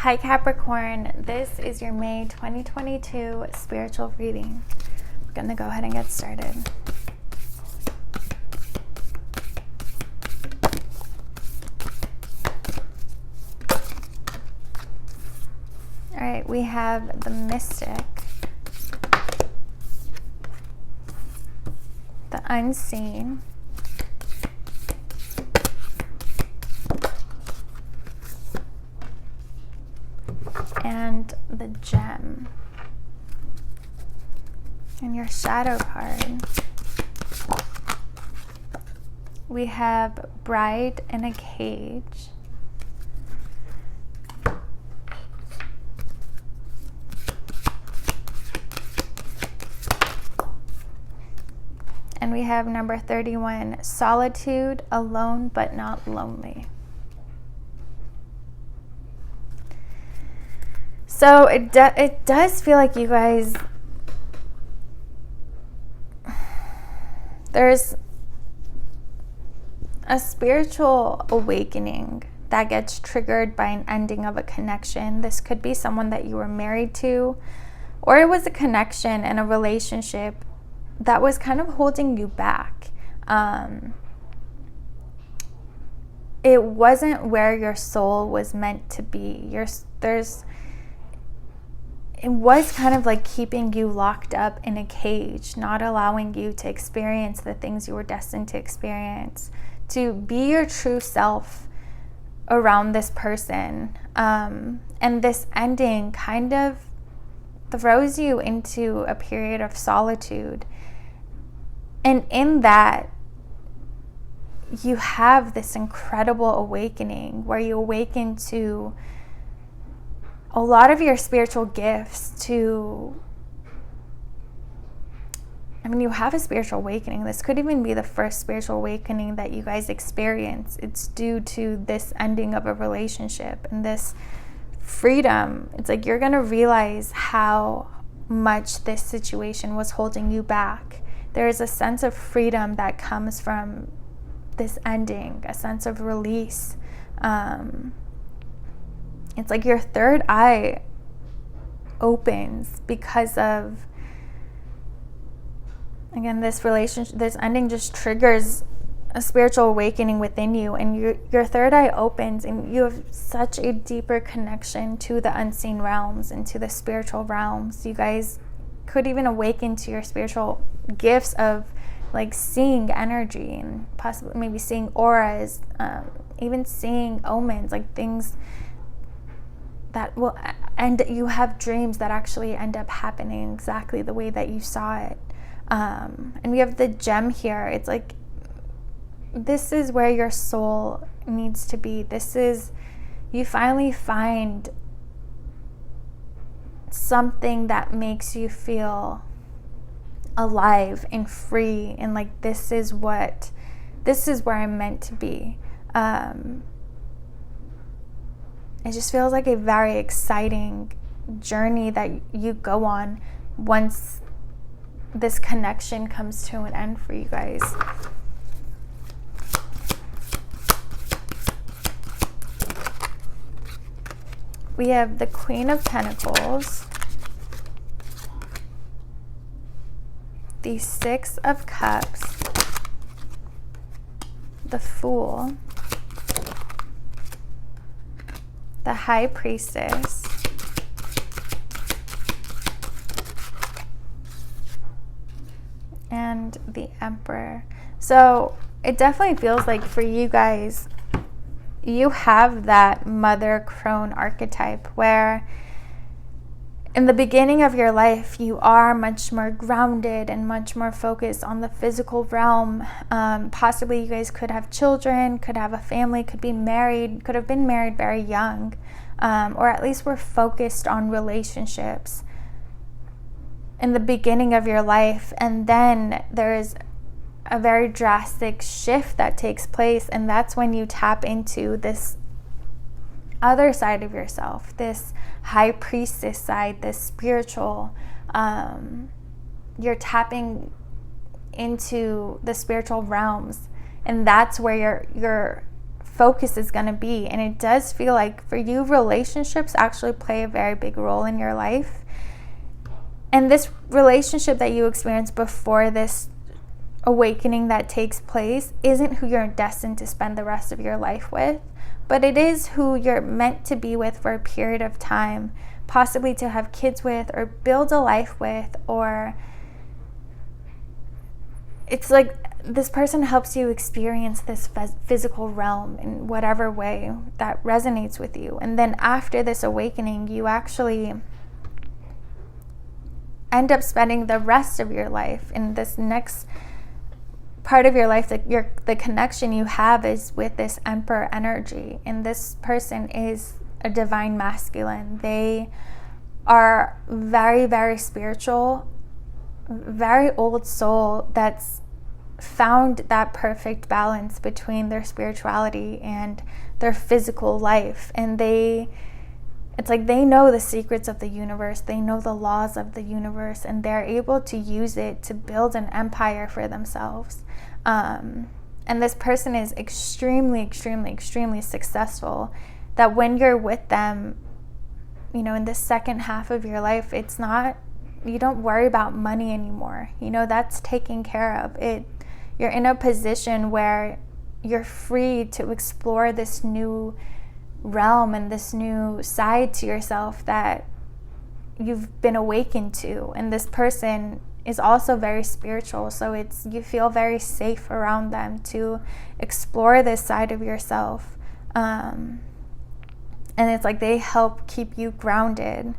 Hi Capricorn, this is your May 2022 spiritual reading. I'm going to go ahead and get started. All right, we have the Mystic, the Unseen, and the Gem. And your shadow card, we have Bride in a Cage, and we have number 31, Solitude, Alone but Not Lonely. So it does feel like you guys, there's a spiritual awakening that gets triggered by an ending of a connection. This could be someone that you were married to, or it was a connection and a relationship that was kind of holding you back. It wasn't where your soul was meant to be. It was kind of like keeping you locked up in a cage, not allowing you to experience the things you were destined to experience, to be your true self around this person. And this ending kind of throws you into a period of solitude. And in that, you have this incredible awakening where you awaken to a lot of your spiritual gifts. You have a spiritual awakening. This could even be the first spiritual awakening that you guys experience. It's due to this ending of a relationship and this freedom. It's like you're going to realize how much this situation was holding you back. There is a sense of freedom that comes from this ending, a sense of release. It's like your third eye opens because of, again, this relationship. This ending just triggers a spiritual awakening within you, and your third eye opens, and you have such a deeper connection to the unseen realms and to the spiritual realms. You guys could even awaken to your spiritual gifts of like seeing energy and possibly maybe seeing auras, even seeing omens, like things that will, and you have dreams that actually end up happening exactly the way that you saw it. And we have the Gem here. It's like, this is where your soul needs to be. You finally find something that makes you feel alive and free, and like, this is where I'm meant to be. It just feels like a very exciting journey that you go on once this connection comes to an end for you guys. We have the Queen of Pentacles, the Six of Cups, the Fool, the High Priestess, and the Emperor. So it definitely feels like for you guys, you have that mother crone archetype where in the beginning of your life, you are much more grounded and much more focused on the physical realm. Possibly you guys could have children, could have a family, could be married, could have been married very young, or at least were focused on relationships in the beginning of your life. And then there is a very drastic shift that takes place, and that's when you tap into this other side of yourself, this high priestess side, this spiritual, you're tapping into the spiritual realms, and that's where you're focus is going to be. And it does feel like for you, relationships actually play a very big role in your life. And this relationship that you experience before this awakening that takes place isn't who you're destined to spend the rest of your life with, but it is who you're meant to be with for a period of time, possibly to have kids with or build a life with. Or it's like this person helps you experience this physical realm in whatever way that resonates with you. And then after this awakening, you actually end up spending the rest of your life in this next part of your life. That the connection you have is with this Emperor energy, and this person is a divine masculine. They are very, very spiritual, very old soul that's found that perfect balance between their spirituality and their physical life. And it's like they know the secrets of the universe, they know the laws of the universe, and they're able to use it to build an empire for themselves. And this person is extremely, extremely, extremely successful, that when you're with them, you know, in the second half of your life, it's not, you don't worry about money anymore. You know, that's taken care of. You're in a position where you're free to explore this new realm and this new side to yourself that you've been awakened to. And this person is also very spiritual, so you feel very safe around them to explore this side of yourself. And it's like they help keep you grounded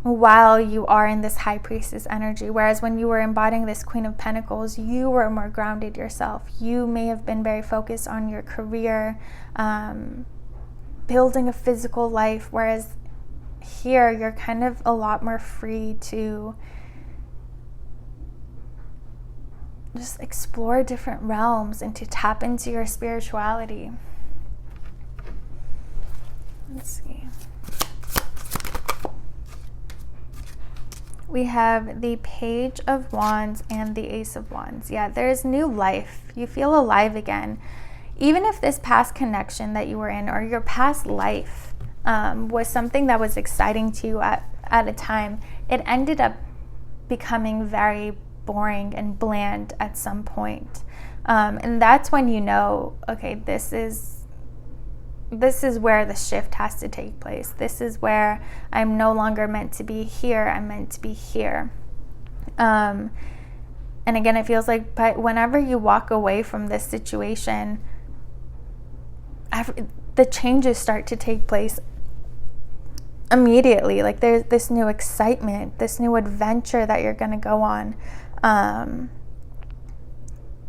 while you are in this High Priestess energy. Whereas when you were embodying this Queen of Pentacles, you were more grounded yourself. You may have been very focused on your career, building a physical life, whereas here you're kind of a lot more free to just explore different realms and to tap into your spirituality. Let's see. We have the Page of Wands and the Ace of Wands. Yeah, there's new life. You feel alive again. Even if this past connection that you were in, or your past life, was something that was exciting to you at a time, it ended up becoming very boring and bland at some point. And that's when you know, okay, this is where the shift has to take place. This is where I'm no longer meant to be here. I'm meant to be here. And again, it feels like, but whenever you walk away from this situation, the changes start to take place immediately. Like there's this new excitement, this new adventure that you're going to go on.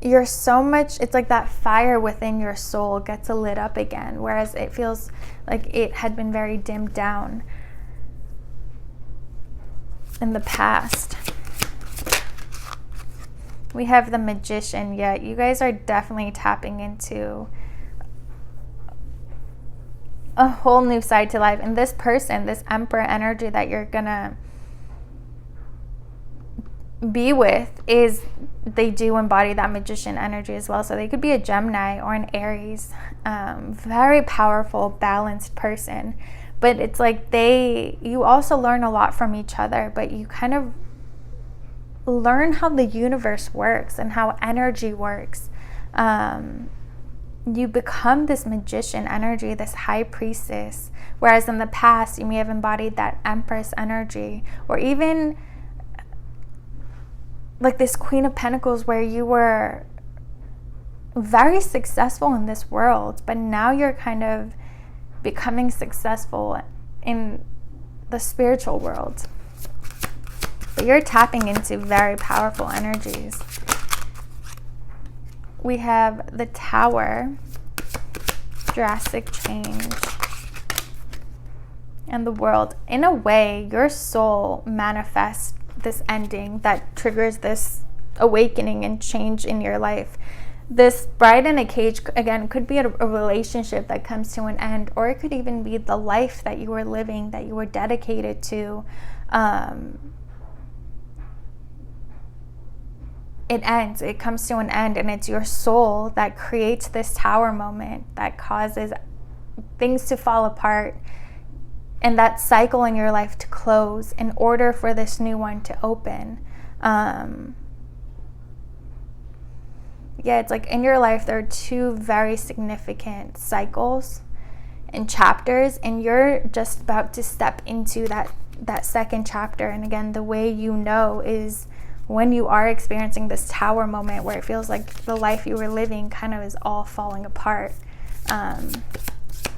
You're so much, it's like that fire within your soul gets lit up again, whereas it feels like it had been very dimmed down in the past. We have the Magician. Yeah, you guys are definitely tapping into a whole new side to life. And this person, this Emperor energy that you're gonna be with, they do embody that Magician energy as well. So they could be a Gemini or an Aries, very powerful, balanced person. But it's like you also learn a lot from each other, but you kind of learn how the universe works and how energy works. You become this Magician energy, this High Priestess, whereas in the past you may have embodied that Empress energy, or even like this Queen of Pentacles, where you were very successful in this world, but now you're kind of becoming successful in the spiritual world. But you're tapping into very powerful energies. We have the Tower, drastic change, and the World. In a way, your soul manifests this ending that triggers this awakening and change in your life. This Bride in a Cage, again, could be a relationship that comes to an end, or it could even be the life that you were living, that you were it ends, it comes to an end, and it's your soul that creates this tower moment that causes things to fall apart and that cycle in your life to close in order for this new one to open. It's like in your life there are two very significant cycles and chapters, and you're just about to step into that second chapter. And again, the way you know is when you are experiencing this tower moment where it feels like the life you were living kind of is all falling apart.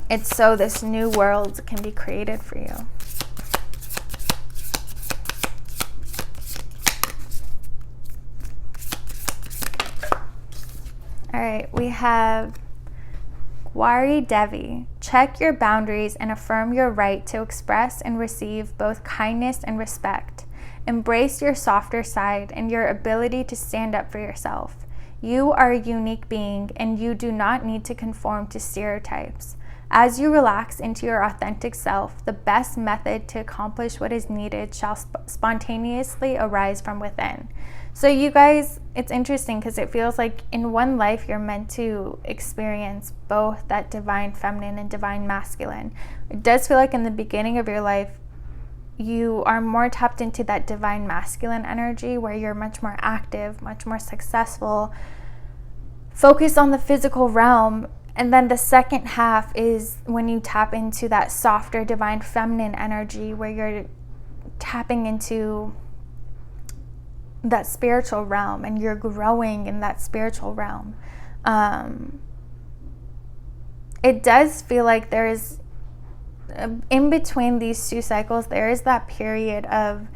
It's so this new world can be created for you. All right, we have Gwari Devi. Check your boundaries and affirm your right to express and receive both kindness and respect. Embrace your softer side and your ability to stand up for yourself. You are a unique being, and you do not need to conform to stereotypes. As you relax into your authentic self, the best method to accomplish what is needed shall spontaneously arise from within. So you guys, it's interesting because it feels like in one life you're meant to experience both that divine feminine and divine masculine. It does feel like in the beginning of your life, you are more tapped into that divine masculine energy where you're much more active, much more successful, focused on the physical realm. And then the second half is when you tap into that softer divine feminine energy where you're tapping into that spiritual realm and you're growing in that spiritual realm. It does feel like there is, in between these two cycles, there is that period of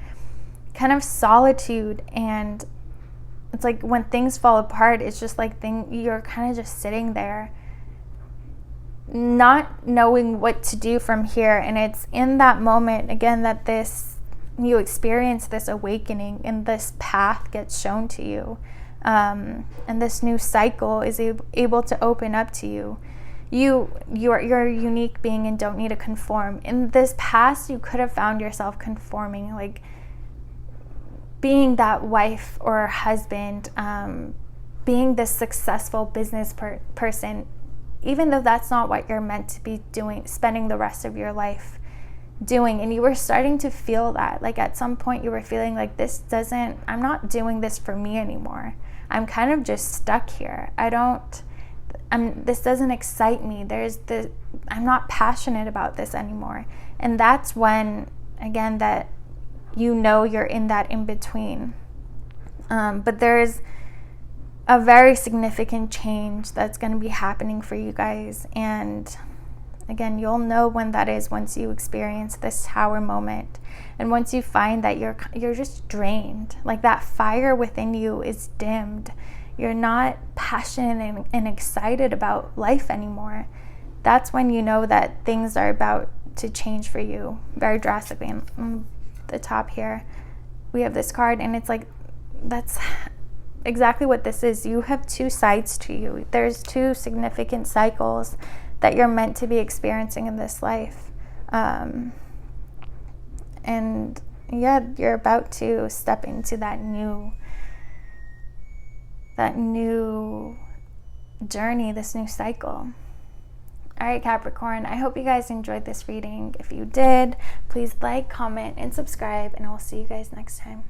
kind of solitude, and it's like when things fall apart, it's just like you're kind of just sitting there not knowing what to do from here. And it's in that moment again that you experience this awakening and this path gets shown to you, and this new cycle is able to open up to you. You're a unique being and don't need to conform. In this past, you could have found yourself conforming, like being that wife or husband, being this successful business person, even though that's not what you're meant to be doing, spending the rest of your life doing. And you were starting to feel that, like at some point you were feeling like I'm not doing this for me anymore. I'm kind of just stuck here. This doesn't excite me. I'm not passionate about this anymore. And that's when, again, that you're in that in-between. But there's a very significant change that's going to be happening for you guys. And again, you'll know when that is once you experience this tower moment. And once you find that you're just drained, like that fire within you is dimmed. You're not passionate and excited about life anymore. That's when you know that things are about to change for you very drastically. And on the top here, we have this card, and it's like, that's exactly what this is. You have two sides to you. There's two significant cycles that you're meant to be experiencing in this life. And you're about to step into that new journey, this new cycle. All right, Capricorn, I hope you guys enjoyed this reading. If you did, please like, comment, and subscribe, and I'll see you guys next time.